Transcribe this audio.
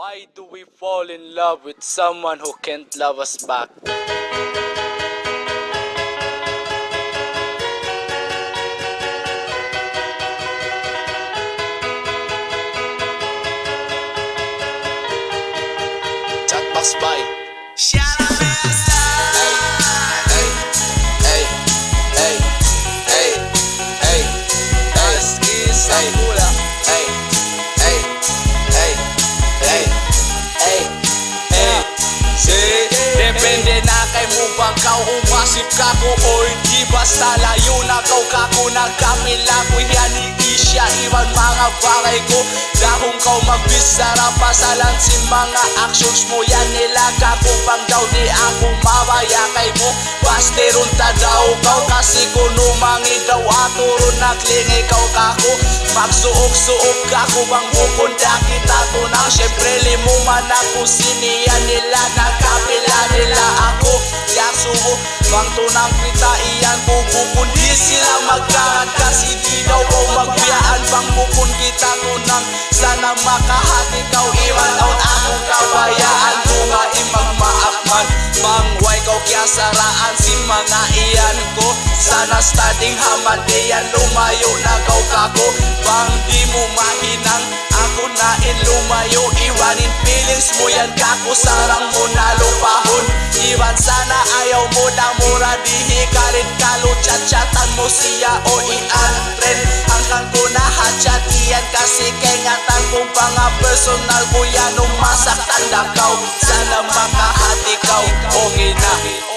Why do we fall in love with someone who can't love us back? Chatbox by depende na kay mo bang kau umasip ka ko o hindi basta layo na kau kako nagkamila ko yani isya iwan mga bagay ko dahong kau magbisara pasalan si mga actions mo yan nila kako pang daw di ako mabaya kay mo basteron ta daw kau kasi kuno mangi daw aturon naglingi kau kako magsuok-suok kako bang bukunda kita tunang syempre limo man ako siniya nila nagkapila nila ako yasubo bang tunang kita iyan bubukun di sila magkahan kasi di daw ko magbiyaan bang bukun kita tunang sana makahati kau iwan out ako kabayaan bunga imang maakman bang way kau kya saraan si mga iyan ko sana studying haman diyan lumayo na kau kako bang di mo mahinang ako na in lumayo iwanin feelings mo yan kako sarang mo na lupahon iwan sana ayaw mo na mura dihi karit kalo chat-chatan mo siya o i-unfriend hanggang ko na hatchat iyan kasi kengatan kong mga personal ko yan masaktan na kau sana makahati kau okay na